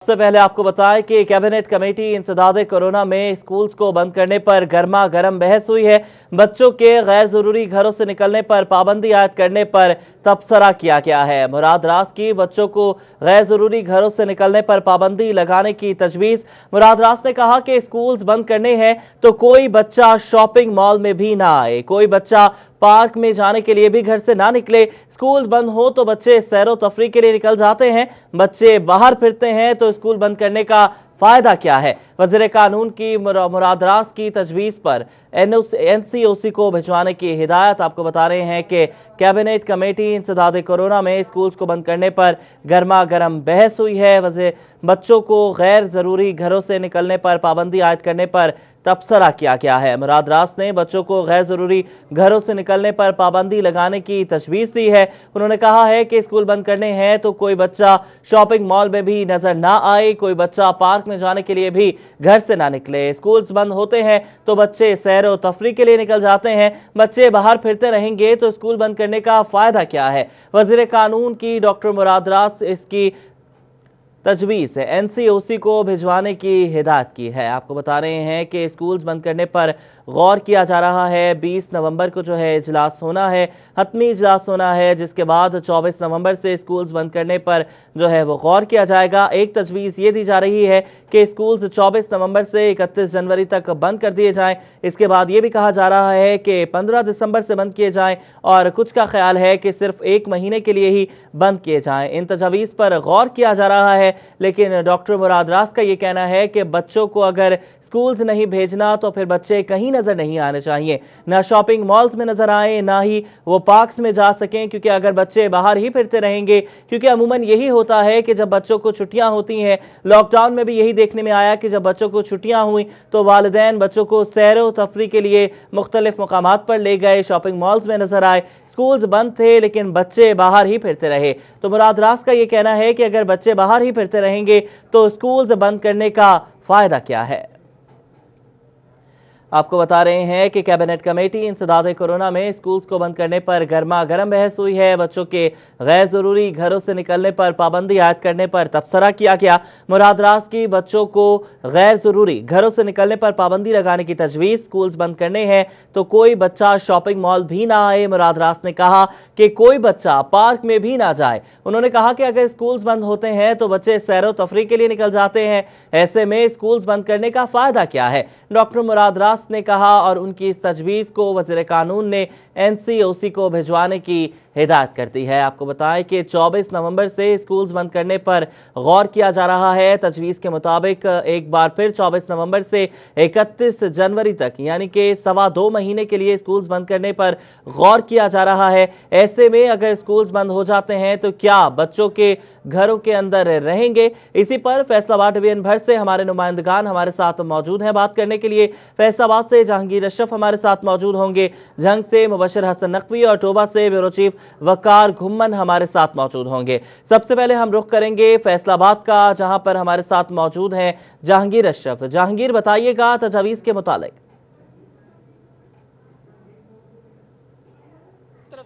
सबसे पहले आपको बताएं कि कैबिनेट कमेटी इंसदाद कोरोना में स्कूल्स को बंद करने पर गर्मा गर्म बहस हुई है। बच्चों के गैर जरूरी घरों से निकलने पर पाबंदी आयद करने पर तबसरा किया गया है। मुराद रास की बच्चों को गैर जरूरी घरों से निकलने पर पाबंदी लगाने की तजवीज। मुराद रास ने कहा कि स्कूल्स बंद करने हैं तो कोई बच्चा शॉपिंग मॉल में भी ना आए, कोई बच्चा पार्क में जाने के लिए भी घर से ना निकले। स्कूल बंद हो तो बच्चे सैरो तफरी के लिए निकल जाते हैं, बच्चे बाहर फिरते हैं तो स्कूल बंद करने का फायदा क्या है। वज़ीर कानून की मुराद रास की तजवीज पर एनसीओसी को भिजवाने की हिदायत। आपको बता रहे हैं कि कैबिनेट कमेटी इंसदाद कोरोना में स्कूल्स को बंद करने पर गर्मा गर्म बहस हुई है। बच्चों को गैर जरूरी घरों से निकलने पर पाबंदी आयद करने पर तबसरा किया गया है। मुराद रास ने बच्चों को गैर जरूरी घरों से निकलने पर पाबंदी लगाने की तजवीज दी है। उन्होंने कहा है कि स्कूल बंद करने हैं तो कोई बच्चा शॉपिंग मॉल में भी नजर ना आए, कोई बच्चा पार्क में जाने के लिए भी घर से ना निकले। स्कूल्स बंद होते हैं तो बच्चे सैर व तफरी के लिए निकल जाते हैं, बच्चे बाहर फिरते रहेंगे तो स्कूल बंद करने का फायदा क्या है। वज़ीर कानून की डॉक्टर मुराद रास इसकी तजवीज है एनसीओसी को भिजवाने की हिदायत की है। आपको बता रहे हैं कि स्कूल्स बंद करने पर गौर किया जा रहा है। 20 नवंबर को जो है इजलास होना है, हतमी इजलास होना है, जिसके बाद 24 नवंबर से स्कूल्स बंद करने पर जो है वो गौर किया जाएगा। एक तजवीज ये दी जा रही है कि स्कूल्स 24 नवंबर से 31 जनवरी तक बंद कर दिए जाएं। इसके बाद ये भी कहा जा रहा है कि 15 दिसंबर से बंद किए जाएं और कुछ का ख्याल है कि सिर्फ 1 महीने के लिए ही बंद किए जाएं। इन तजवीज पर गौर किया जा रहा है, लेकिन डॉक्टर मुराद रास का ये कहना है कि बच्चों को अगर स्कूल्स नहीं भेजना तो फिर बच्चे कहीं नजर नहीं आने चाहिए, ना शॉपिंग मॉल्स में नजर आए, ना ही वो पार्क्स में जा सकें, क्योंकि अगर बच्चे बाहर ही फिरते रहेंगे, क्योंकि अमूमन यही होता है कि जब बच्चों को छुट्टियां होती हैं, लॉकडाउन में भी यही देखने में आया कि जब बच्चों को छुट्टियां हुई तो वालिदैन बच्चों को सैर व तफरी के लिए मुख्तलिफ मकामात पर ले गए, शॉपिंग मॉल्स में नजर आए। स्कूल्स बंद थे लेकिन बच्चे बाहर ही फिरते रहे। तो मुराद रास का ये कहना है कि अगर बच्चे बाहर ही फिरते रहेंगे तो स्कूल्स बंद करने का फायदा क्या है। आपको बता रहे हैं कि कैबिनेट कमेटी इंसदाद कोरोना में स्कूल्स को बंद करने पर गर्मा गर्म बहस हुई है। बच्चों के गैर जरूरी घरों से निकलने पर पाबंदी आयद करने पर तबसरा किया गया। मुराद रास की बच्चों को गैर जरूरी घरों से निकलने पर पाबंदी लगाने की तजवीज। स्कूल्स बंद करने हैं तो कोई बच्चा शॉपिंग मॉल भी ना आए। मुराद रास ने कहा कि कोई बच्चा पार्क में भी ना जाए। उन्होंने कहा कि अगर स्कूल्स बंद होते हैं तो बच्चे सैर तफरी के लिए निकल जाते हैं, ऐसे में स्कूल्स बंद करने का फायदा क्या है। डॉक्टर मुराद रास ने कहा और उनकी इस तजवीज को वज़ीर कानून ने एनसीओसी को भिजवाने की हिदायत कर दी है। आपको बताएं कि 24 नवंबर से स्कूल्स बंद करने पर गौर किया जा रहा है। तजवीज के मुताबिक एक बार फिर 24 नवंबर से 31 जनवरी तक यानी कि 2.25 महीने के लिए स्कूल्स बंद करने पर गौर किया जा रहा है। ऐसे में अगर स्कूल्स बंद हो जाते हैं तो क्या बच्चों के घरों के अंदर रहेंगे। इसी पर फैसलाबाद डिवीजन भर से हमारे नुमाइंदगान हमारे साथ मौजूद हैं बात करने के लिए। फैसलाबाद से जहांगीर अशरफ हमारे साथ मौजूद होंगे, झंग से मुबशर हसन नकवी और टोबा से ब्यूरो चीफ वकार घुम्मन हमारे साथ मौजूद होंगे। सबसे पहले हम रुख करेंगे फैसलाबाद का, जहां पर हमारे साथ मौजूद हैं जहांगीर अशरफ। जहांगीर, बताइएगा तजावीज के मुतालिक।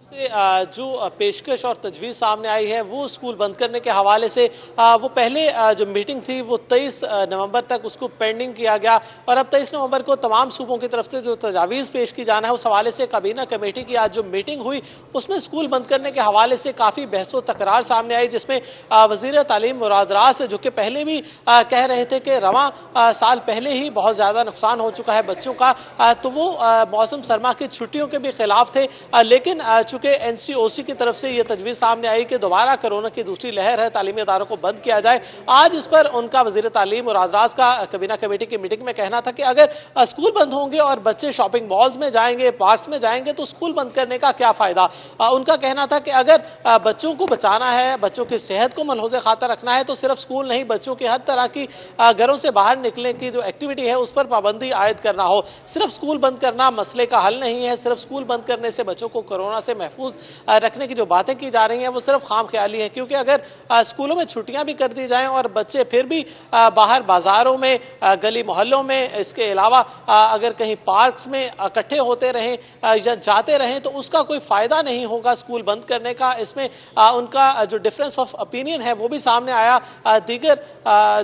से जो पेशकश और तजवीज़ सामने आई है वो स्कूल बंद करने के हवाले से वो पहले जो मीटिंग थी वो 23 नवंबर तक उसको पेंडिंग किया गया और अब 23 नवंबर को तमाम सूबों की तरफ से जो तजावीज़ पेश की जाना है उस हवाले से काबीना कमेटी की आज जो मीटिंग हुई उसमें स्कूल बंद करने के हवाले से काफ़ी बहस व तकरार सामने आई, जिसमें वज़ीर तालीम मुराद रास जो कि पहले भी कह रहे थे कि रवां साल पहले ही बहुत ज़्यादा नुकसान हो चुका है बच्चों का, तो वो मौसम सरमा की छुट्टियों के भी खिलाफ थे, लेकिन चूंकि एनसीओसी की तरफ से यह तजवीज सामने आई कि दोबारा कोरोना की दूसरी लहर है, तालीमी इदारों को बंद किया जाए। आज इस पर उनका वज़ीर तालीम मुराद रास का काबीना कमेटी की मीटिंग में कहना था कि अगर स्कूल बंद होंगे और बच्चे शॉपिंग मॉल्स में जाएंगे, पार्क्स में जाएंगे तो स्कूल बंद करने का क्या फायदा। उनका कहना था कि अगर बच्चों को बचाना है, बच्चों की सेहत को मलहूज़ खातर रखना है तो सिर्फ स्कूल नहीं, बच्चों की हर तरह की घरों से बाहर निकलने की जो एक्टिविटी है उस पर पाबंदी आयद करना हो। सिर्फ स्कूल बंद करना मसले का हल नहीं है, सिर्फ स्कूल बंद करने से बच्चों को कोरोना से महफूज महफूज रखने की जो बातें की जा रही हैं वो सिर्फ खाम ख्याली है, क्योंकि अगर स्कूलों में छुट्टियां भी कर दी जाएं और बच्चे फिर भी बाहर बाजारों में, गली मोहल्लों में, इसके अलावा अगर कहीं पार्क्स में इकट्ठे होते रहें या जाते रहें तो उसका कोई फायदा नहीं होगा स्कूल बंद करने का। इसमें उनका जो डिफरेंस ऑफ ओपिनियन है वो भी सामने आया। दीगर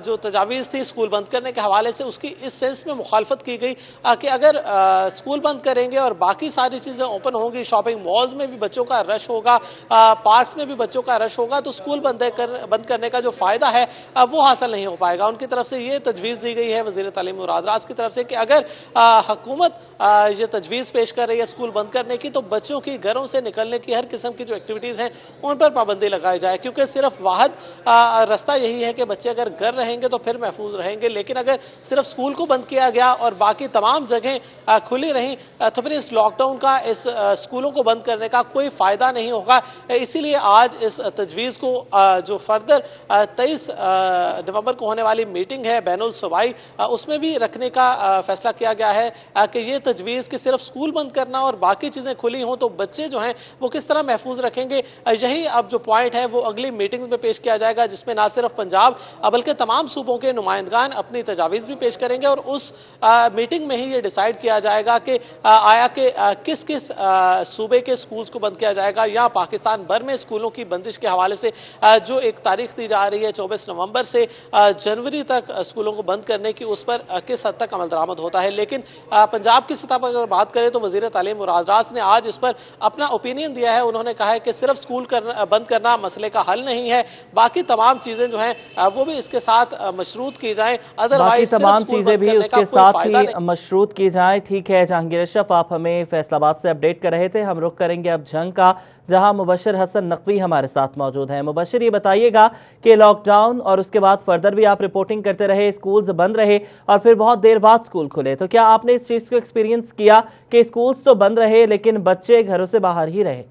जो तजावीज़ थी स्कूल बंद करने के हवाले से उसकी इस सेंस में मुखालफत की गई कि अगर स्कूल बंद करेंगे और बाकी सारी चीजें ओपन होंगी, शॉपिंग मॉल्स में भी बच्चों का रश होगा, पार्क्स में भी बच्चों का रश होगा, तो स्कूल बंद करने का जो फायदा है वो हासिल नहीं हो पाएगा। उनकी तरफ से ये तजवीज़ दी गई है वज़ीर तालीम मुराद रास की तरफ से कि अगर हुकूमत ये तजवीज़ पेश कर रही है स्कूल बंद करने की, तो बच्चों की घरों से निकलने की हर किस्म की जो एक्टिविटीज़ हैं उन पर पाबंदी लगाई जाए, क्योंकि सिर्फ वाहिद रास्ता यही है कि बच्चे अगर घर रहेंगे तो फिर महफूज रहेंगे। लेकिन अगर सिर्फ स्कूल को बंद किया गया और बाकी तमाम जगहें खुली रहीं तो फिर इस लॉकडाउन का, इस स्कूलों को बंद करने का कोई फायदा नहीं होगा। इसीलिए आज इस तजवीज़ को जो फर्दर 23 नवंबर को होने वाली मीटिंग है बैनुल सूबाई, उसमें भी रखने का फैसला किया गया है कि ये तजवीज़ कि सिर्फ स्कूल बंद करना और बाकी चीजें खुली हों तो बच्चे जो हैं वो किस तरह महफूज रखेंगे। यही अब जो पॉइंट है वो अगली मीटिंग में पेश किया जाएगा, जिसमें ना सिर्फ पंजाब बल्कि तमाम सूबों के नुमाइंदगान अपनी तजावीज़ भी पेश करेंगे और उस मीटिंग में ही ये डिसाइड किया जाएगा कि आया कि किस किस सूबे के स्कूल्स को बंद किया जाएगा, या पाकिस्तान भर में स्कूलों की बंदिश के हवाले से जो एक तारीख दी जा रही है 24 नवंबर से जनवरी तक स्कूलों को बंद करने की, उस पर किस हद तक अमल दरामद होता है। लेकिन पंजाब की सतह पर अगर बात करें तो वज़ीर तालीम मुराद रास ने आज इस पर अपना ओपिनियन दिया है। उन्होंने कहा है कि सिर्फ स्कूल बंद करना मसले का हल नहीं है, बाकी तमाम चीजें जो हैं वो भी इसके साथ मशरूत की जाएं, अदरवाइज तमाम चीजें भी उसके साथ ही मशरूत की जाएं। ठीक है जहांगीर अशरफ, आप हमें फैसलाबाद से अपडेट कर रहे थे। हम रुख करेंगे अब जंग का, जहां मुबशर हसन नकवी हमारे साथ मौजूद हैं। मुबशर, ये बताइएगा कि लॉकडाउन और उसके बाद फर्दर भी आप रिपोर्टिंग करते रहे, स्कूल्स बंद रहे और फिर बहुत देर बाद स्कूल खुले, तो क्या आपने इस चीज को एक्सपीरियंस किया कि स्कूल्स तो बंद रहे लेकिन बच्चे घरों से बाहर ही रहे?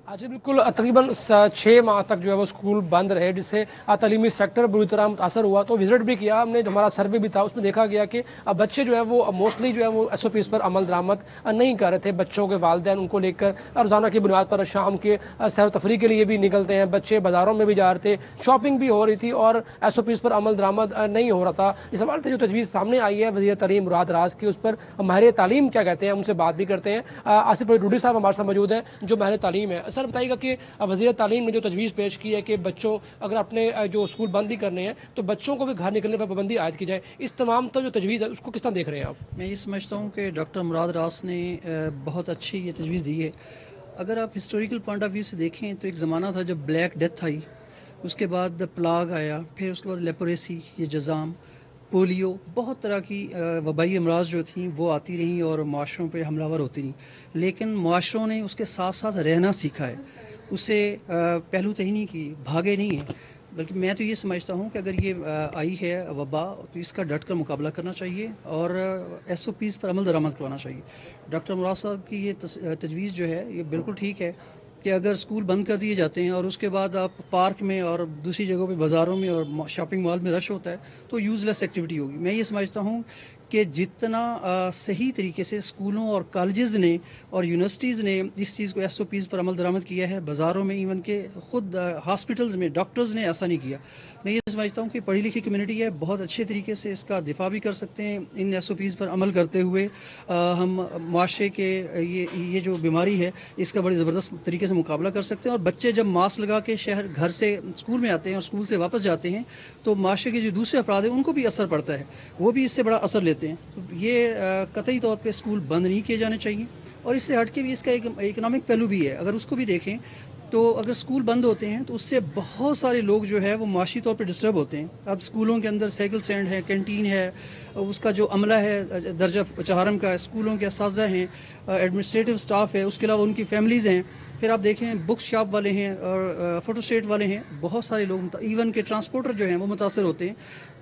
जी बिल्कुल, तकरीबन 6 माह तक जो है वो स्कूल बंद रहे, जिससे तालीमी सेक्टर बुरी तरह मुतासर हुआ। तो विजिट भी किया हमने, जो हमारा सर्वे भी था उसमें देखा गया कि बच्चे जो है वो मोस्टली जो है वो SOPs पर अमल दरामद नहीं कर रहे थे। बच्चों के वालिदैन उनको लेकर रोजाना की बुनियाद पर शाम के सैर तफरी के लिए भी निकलते हैं, बच्चे बाजारों में भी जा रहे थे, शॉपिंग भी हो रही थी और SOPs पर अमल दरामद नहीं हो रहा था। इस हवाले से जो तजवीज़ सामने आई है वज़ीर तालीम मुराद रास की, उस पर माहिर तालीम क्या कहते हैं उनसे बात भी करते हैं। आसिफ रूडी साहब हमारे साथ मौजूद हैं जो माहिर तालीम है। सर बताइएगा कि वज़ीर तालीम ने जो तजवीज़ पेश की है कि बच्चों अगर अपने जो स्कूल बंद ही करने हैं तो बच्चों को भी घर निकलने पर पाबंदी आयद की जाए, इस तमाम तो जो तजवीज़ है उसको किस तरह देख रहे हैं आप? मैं ये समझता हूँ कि डॉक्टर मुराद रास ने बहुत अच्छी ये तजवीज़ दी है। अगर आप हिस्टोरिकल पॉइंट ऑफ व्यू से देखें तो एक ज़माना था जब ब्लैक डेथ आई, उसके बाद प्लाग आया, फिर उसके बाद लेप्रोसी, ये जज़ाम, पोलियो, बहुत तरह की वबाई अमराज जो थी वो आती रहीं और माशरों पे हमलावर होती रहीं। लेकिन माशरों ने उसके साथ साथ रहना सीखा है, उसे पहलू तही नहीं की, भागे नहीं है। बल्कि मैं तो ये समझता हूँ कि अगर ये आई है वबा तो इसका डट कर मुकाबला करना चाहिए और SOPs पर अमल दरामद करवाना चाहिए। डॉक्टर मुराद साहब की ये तजवीज़ जो है ये बिल्कुल ठीक है कि अगर स्कूल बंद कर दिए जाते हैं और उसके बाद आप पार्क में और दूसरी जगहों पे बाज़ारों में और शॉपिंग मॉल में रश होता है तो यूज़लेस एक्टिविटी होगी। मैं ये समझता हूँ कि जितना सही तरीके से स्कूलों और कॉलेजेस ने और यूनिवर्सिटीज़ ने इस चीज़ को SOPs पर अमल दरामद किया है, बाज़ारों में इवन के खुद हॉस्पिटल्स में डॉक्टर्स ने ऐसा नहीं किया। मैं ये समझता हूँ कि पढ़ी लिखी कम्युनिटी है, बहुत अच्छे तरीके से इसका दिफा भी कर सकते हैं। इन SOPs पर अमल करते हुए हम माशरे के ये जो बीमारी है इसका बड़ी ज़बरदस्त तरीके से मुकाबला कर सकते हैं। और बच्चे जब मास्क लगा के घर से स्कूल में आते हैं और स्कूल से वापस जाते हैं तो माशरे के जो दूसरे अफराद हैं उनको भी असर पड़ता है, वो भी इससे बड़ा असर लेते हैं। तो ये कतई तौर पे स्कूल बंद नहीं किए जाने चाहिए। और इससे हट के भी इसका एक इकोनॉमिक पहलू भी है। अगर उसको भी देखें तो अगर स्कूल बंद होते हैं तो उससे बहुत सारे लोग जो है वो माशी तौर पे डिस्टर्ब होते हैं। अब स्कूलों के अंदर साइकिल स्टैंड है, कैंटीन है, उसका जो अमला है दर्जा चहारम का, स्कूलों के असातिज़ा हैं, एडमिनिस्ट्रेटिव स्टाफ है, उसके अलावा उनकी फैमिलीज़ हैं, پھر آپ دیکھیں بک شاپ والے ہیں اور فوٹو اسٹیٹ والے ہیں، بہت سارے لوگ ایون کے ٹرانسپورٹر جو ہیں وہ متاثر ہوتے ہیں.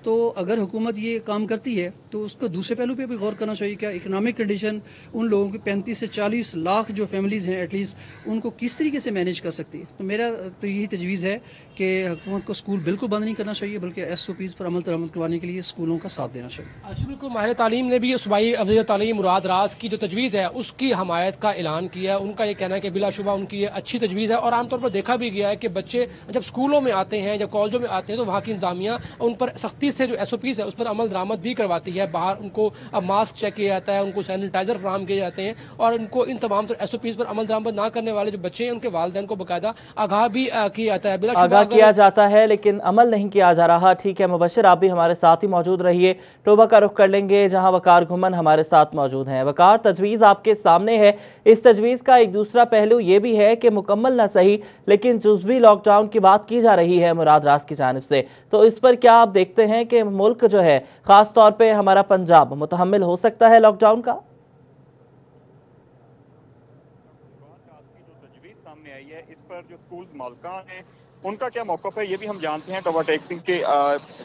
تو اگر حکومت یہ کام کرتی ہے تو اس کو دوسرے پہلو پہ بھی غور کرنا چاہیے. کیا اکنامک کنڈیشن ان لوگوں کی 35 سے 40 لاکھ جو فیملیز ہیں ایٹ لیسٹ ان کو کس طریقے سے مینیج کر سکتی ہے. تو میرا تو یہی تجویز ہے کہ حکومت کو اسکول بالکل بند نہیں کرنا چاہیے، بلکہ SOPs پر عمل درآمد کروانے کے لیے اسکولوں کا ساتھ دینا چاہیے. اچھا، بالکل ماہر تعلیم نے بھی صوبائی وزیر تعلیم مراد راز کی جو تجویز ہے اس کی حمایت کا اعلان کیا ہے. ان کا یہ کہنا ہے کہ بلا شبہ ان کی یہ اچھی تجویز ہے، اور عام طور پر دیکھا بھی گیا ہے کہ بچے جب اسکولوں میں آتے ہیں، جب کالجوں میں آتے ہیں تو وہاں کی انتظامیہ ان پر سختی سے جو SOPs ہے اس پر عمل درآمد بھی کرواتی ہے. باہر ان کو ماسک چیک کیا جاتا ہے، ان کو سینیٹائزر فراہم کیے جاتے ہیں، اور ان کو ان تمام SOPs پر عمل درآمد نہ کرنے والے جو بچے ہیں ان کے والدین کو باقاعدہ آگاہ بھی کیا جاتا ہے. بلا شبہ آگاہ کیا جاتا ہے لیکن عمل نہیں کیا جا رہا. ٹھیک ہے مبشر، آپ بھی ہمارے ساتھ ہی موجود رہیے. ٹوبہ کا رخ کر لیں گے جہاں وقار گھمن ہمارے ساتھ موجود ہیں. وقار، تجویز آپ کے سامنے ہے. اس تجویز کا ایک دوسرا پہلو یہ بھی ہے کہ مکمل نہ صحیح لیکن جزوی لاک ڈاؤن کی بات کی جا رہی ہے مراد راز کی جانب سے. تو اس پر کیا آپ دیکھتے ہیں کہ ملک جو ہے خاص طور پہ ہمارا پنجاب متحمل ہو سکتا ہے لاک ڈاؤن کا؟ تجویز سامنے آئی ہے اس پر جو سکولز مالکان ہیں ان کا کیا موقف ہے یہ بھی ہم جانتے ہیں. ٹوبہ ٹیکسنگ کے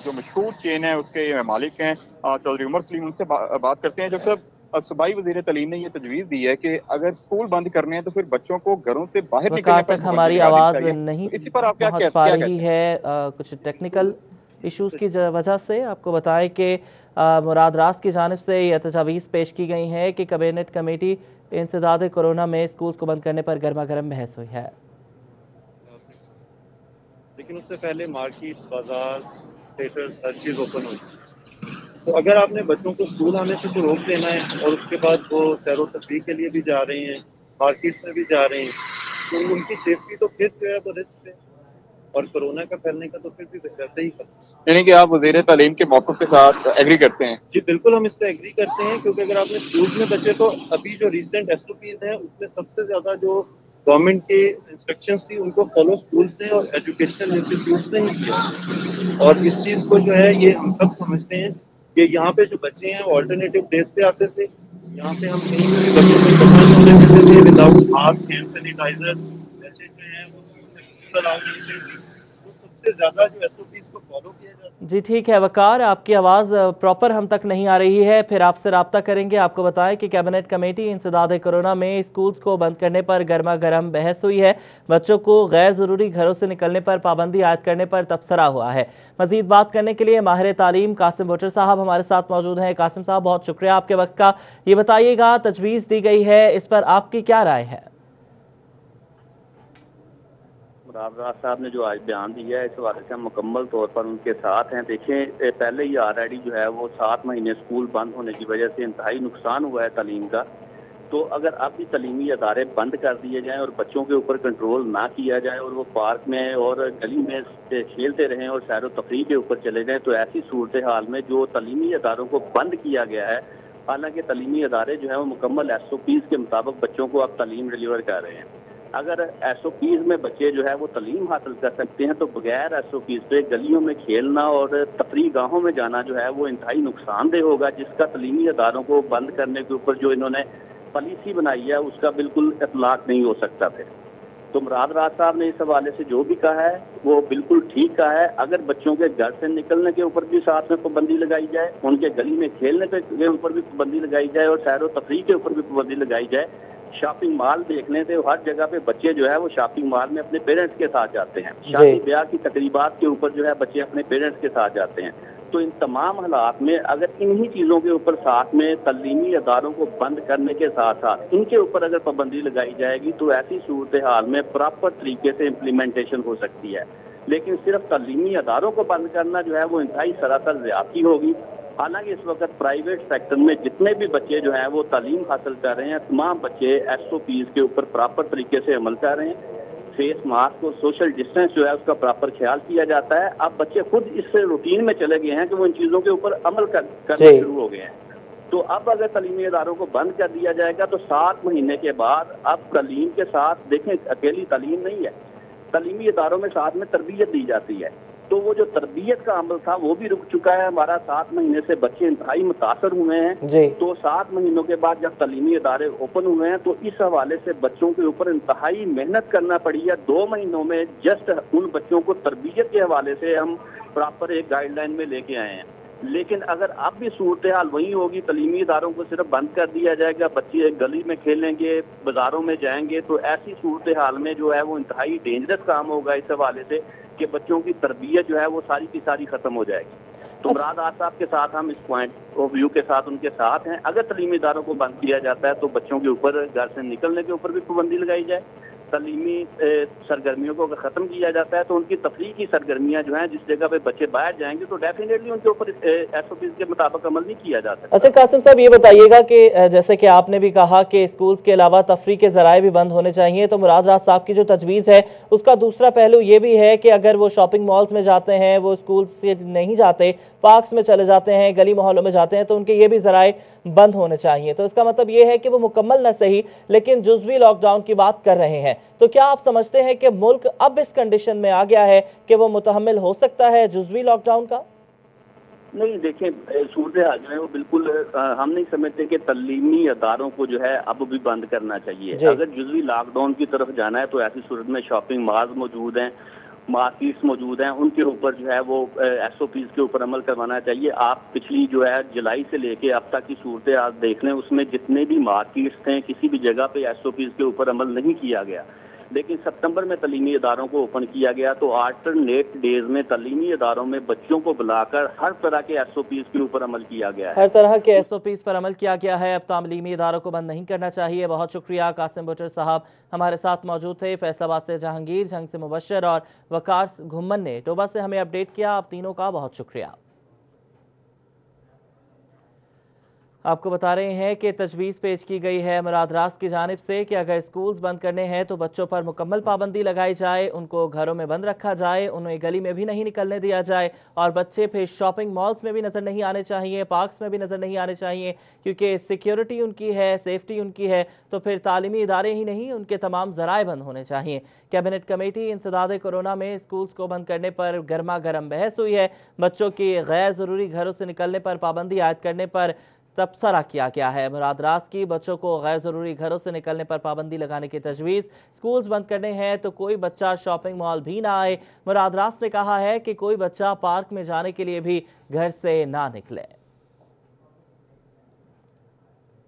جو مشہور چین ہے اس کے مالک ہیں چودھری عمر سلیم، ان سے بات کرتے ہیں. جو سب صوبائی وزیر تعلیم نے یہ تجویز دی ہے کہ اگر اسکول بند کرنے ہیں تو پھر بچوں کو گھروں سے باہر وقار نکلنے پر تک ہماری پابندی لگا آواز دینی چاہیے. نہیں اسی پر آپ کیا پہنچ پا کہتے رہی ہیں؟ ہے کچھ ٹیکنیکل ایشوز کی وجہ سے. آپ کو بتائیں کہ مراد راز کی جانب سے یہ تجاویز پیش کی گئی ہیں کہ کابینہ کمیٹی انسداد کورونا میں اسکولز کو بند کرنے پر گرما گرم بحث ہوئی ہے. لیکن اس سے پہلے مارکیٹ، بازار، تھیٹر ہر چیز اوپن ہوئی. تو اگر آپ نے بچوں کو اسکول آنے سے تو روک دینا ہے اور اس کے بعد وہ سیر و تفریح کے لیے بھی جا رہے ہیں، مارکیٹس میں بھی جا رہے ہیں، تو ان کی سیفٹی تو پھر جو ہے وہ رسک ہے، اور کورونا کا پھیلنے کا تو پھر بھی ویسے ہی خطرہ. یعنی کہ آپ وزیر تعلیم کے موقف کے ساتھ ایگری کرتے ہیں؟ جی بالکل، ہم اس پہ ایگری کرتے ہیں، کیونکہ اگر آپ نے اسکول میں بچے تو ابھی جو ریسنٹ SOPs ہیں اس میں سب سے زیادہ جو گورنمنٹ کے انسٹرکشنز تھی ان کو فالو اسکولس نے اور ایجوکیشنل انسٹیٹیوٹس نے ہی کیا. اور اس چیز کو جو ہے یہ ہم سب سمجھتے ہیں کہ یہاں پہ جو بچے ہیں وہ آلٹرنیٹیو ڈیز پہ آتے تھے. یہاں پہ ہم کہیں بھی بچوں کو سفر ہونے دیتے تھے وداؤٹ ماسک، ہینڈ سینیٹائزر، بچے جو ہیں وہ الاؤ نہیں تھے. تو سب سے زیادہ جو SOPs کو فالو کیا جاتا ہے. جی ٹھیک ہے وقار، آپ کی آواز پراپر ہم تک نہیں آ رہی ہے، پھر آپ سے رابطہ کریں گے. آپ کو بتائیں کہ کابینہ کمیٹی انسداد کورونا میں اسکولز کو بند کرنے پر گرما گرم بحث ہوئی ہے. بچوں کو غیر ضروری گھروں سے نکلنے پر پابندی عائد کرنے پر تبصرہ ہوا ہے. مزید بات کرنے کے لیے ماہر تعلیم قاسم بٹر صاحب ہمارے ساتھ موجود ہیں. قاسم صاحب، بہت شکریہ آپ کے وقت کا. یہ بتائیے گا تجویز دی گئی ہے اس پر آپ کی کیا رائے ہے؟ مراد راز صاحب نے جو آج بیان دیا ہے اس حوالے سے ہم مکمل طور پر ان کے ساتھ ہیں. دیکھیں پہلے ہی آلریڈی جو ہے وہ 7 مہینے اسکول بند ہونے کی وجہ سے انتہائی نقصان ہوا ہے تعلیم کا. تو اگر اب بھی تعلیمی ادارے بند کر دیے جائیں اور بچوں کے اوپر کنٹرول نہ کیا جائے اور وہ پارک میں اور گلی میں کھیلتے رہیں اور سیر و تفریح کے اوپر چلے جائیں تو ایسی صورتحال میں جو تعلیمی اداروں کو بند کیا گیا ہے، حالانکہ تعلیمی ادارے جو ہیں وہ مکمل SOPs کے مطابق بچوں کو اب تعلیم ڈلیور کر رہے ہیں. اگر SOPs میں بچے جو ہے وہ تعلیم حاصل کر سکتے ہیں تو بغیر SOPs پہ گلیوں میں کھیلنا اور تفریح گاہوں میں جانا جو ہے وہ انتہائی نقصان دہ ہوگا، جس کا تعلیمی اداروں کو بند کرنے کے اوپر جو انہوں نے پالیسی بنائی ہے اس کا بالکل اطلاق نہیں ہو سکتا. پھر تو مراد راز صاحب نے اس حوالے سے جو بھی کہا ہے وہ بالکل ٹھیک کہا ہے. اگر بچوں کے گھر سے نکلنے کے اوپر بھی ساتھ میں پابندی لگائی جائے، ان کے گلی میں کھیلنے کے اوپر بھی پابندی لگائی جائے اور سیر و تفریح کے اوپر بھی پابندی لگائی جائے. شاپنگ مال دیکھنے سے ہر جگہ پہ بچے جو ہے وہ شاپنگ مال میں اپنے پیرنٹس کے ساتھ جاتے ہیں. شادی بیاہ کی تقریبات کے اوپر جو ہے بچے اپنے پیرنٹس کے ساتھ جاتے ہیں. تو ان تمام حالات میں اگر انہی چیزوں کے اوپر ساتھ میں تعلیمی اداروں کو بند کرنے کے ساتھ ساتھ ان کے اوپر اگر پابندی لگائی جائے گی تو ایسی صورتحال میں پراپر طریقے سے امپلیمنٹیشن ہو سکتی ہے. لیکن صرف تعلیمی اداروں کو بند کرنا جو ہے وہ انتہائی سراسر زیادتی ہوگی. حالانکہ اس وقت پرائیویٹ سیکٹر میں جتنے بھی بچے جو ہیں وہ تعلیم حاصل کر رہے ہیں، تمام بچے SOPs کے اوپر پراپر طریقے سے عمل کر رہے ہیں. فیس ماسک اور سوشل ڈسٹینس جو ہے اس کا پراپر خیال کیا جاتا ہے. اب بچے خود اس روٹین میں چلے گئے ہیں کہ وہ ان چیزوں کے اوپر عمل کرنا شروع ہو گئے ہیں. تو اب اگر تعلیمی اداروں کو بند کر دیا جائے گا تو 7 مہینے کے بعد اب تعلیم کے ساتھ دیکھیں اکیلی تعلیم نہیں ہے، تعلیمی اداروں میں ساتھ میں تربیت دی جاتی ہے. तो वो जो तरबियत का अमल था वो भी रुक चुका है हमारा। 7 महीने से बच्चे इंतहाई मुतासर हुए हैं जी। तो 7 महीनों के बाद जब तालीमी इदारे ओपन हुए हैं तो इस हवाले से बच्चों के ऊपर इंतहाई मेहनत करना पड़ी है। 2 महीनों में जस्ट उन बच्चों को तरबियत के हवाले से हम प्रॉपर एक गाइडलाइन में लेके आए हैं। लेकिन अगर अब भी सूरत हाल वही होगी, तालीमी इदारों को सिर्फ बंद कर दिया जाएगा, बच्चे गली में खेलेंगे, बाजारों में जाएंगे, तो ऐसी सूरत हाल में जो है वो इंतहाई डेंजरस काम होगा इस हवाले से कि बच्चों की तरबियत जो है वो सारी की सारी खत्म हो जाएगी। तो मुराद आज साहब के साथ हम इस पॉइंट ऑफ व्यू के साथ उनके साथ हैं। अगर तालीमी इदारों को बंद किया जाता है तो बच्चों के ऊपर घर से निकलने के ऊपर भी पाबंदी लगाई जाए। तालीमी सरगर्मियों को अगर ख़त्म किया जाता है तो उनकी तफरीह की सरगर्मियाँ जो हैं, जिस जगह पे बच्चे बाहर जाएंगे तो डेफिनेटली उनके ऊपर SOPs के मुताबिक अमल नहीं किया जा सकता। अच्छा कासिम साहब, ये बताइएगा कि जैसे कि आपने भी कहा कि स्कूल्स के अलावा तफरीह के ज़राए भी बंद होने चाहिए, तो मुराद राज साहब की जो तजवीज़ है उसका दूसरा पहलू ये भी है कि अगर वो शॉपिंग मॉल्स में जाते हैं, वो स्कूल से नहीं जाते, पार्क्स में चले जाते हैं, गली मोहल्लों में जाते हैं, तो उनके ये भी ज़राए बंद होने चाहिए। तो इसका मतलब ये है कि वो मुकम्मल न सही लेकिन जुज़वी लॉकडाउन की बात कर रहे हैं। तो क्या आप समझते हैं कि मुल्क अब इस कंडीशन में आ गया है कि वो मुतहम्मिल हो सकता है जुज़वी लॉकडाउन का? नहीं, देखें, सूरत हाल जो है वो बिल्कुल हम नहीं समझते कि तालीमी अदारों को जो है अब भी बंद करना चाहिए। अगर जुज़वी लॉकडाउन की तरफ जाना है तो ऐसी सूरत में शॉपिंग मॉल्स मौजूद हैं, मार्केट्स मौजूद हैं, उनके ऊपर जो है वो SOPs के ऊपर अमल करवाना चाहिए। आप पिछली जो है जुलाई से लेके अब तक की सूरत हाल देख लें, उसमें जितने भी मार्केट्स थे किसी भी जगह पे SOPs के ऊपर अमल नहीं किया गया। लेकिन सितंबर में तालीमी इदारों को ओपन किया गया तो अल्टरनेट डेज में तालीमी इदारों में बच्चों को बुलाकर हर तरह के SOPs के ऊपर अमल किया गया है। हर तरह के SOPs पर अमल किया गया है। अब तालीमी इदारों को बंद नहीं करना चाहिए। बहुत शुक्रिया कासिम बुटर साहब हमारे साथ मौजूद थे। फैसलाबाद से जहांगीर, झंग से मुबशर और वकार घुम्मन ने टोबा से हमें अपडेट किया। आप तीनों का बहुत शुक्रिया। आपको बता रहे हैं कि तजवीज़ पेश की गई है मुराद रास की जानिब से कि अगर स्कूल्स बंद करने हैं तो बच्चों पर मुकम्मल पाबंदी लगाई जाए, उनको घरों में बंद रखा जाए, उन्हें गली में भी नहीं निकलने दिया जाए और बच्चे फिर शॉपिंग मॉल्स में भी नज़र नहीं आने चाहिए, पार्क्स में भी नज़र नहीं आने चाहिए, क्योंकि सिक्योरिटी उनकी है, सेफ्टी उनकी है। तो फिर तालीमी इदारे ही नहीं, उनके तमाम ज़राए बंद होने चाहिए। कैबिनेट कमेटी इंसदाद कोरोना में स्कूल्स को बंद करने पर गर्मा गर्म बहस हुई है। बच्चों की गैर ज़रूरी घरों से निकलने पर पाबंदी आयद करने पर तबसरा किया गया है। मुराद रास की बच्चों को गैर जरूरी घरों से निकलने पर पाबंदी लगाने की तजवीज़। स्कूल्स बंद करने हैं तो कोई बच्चा शॉपिंग मॉल भी ना आए। मुराद रास ने कहा है कि कोई बच्चा पार्क में जाने के लिए भी घर से ना निकले।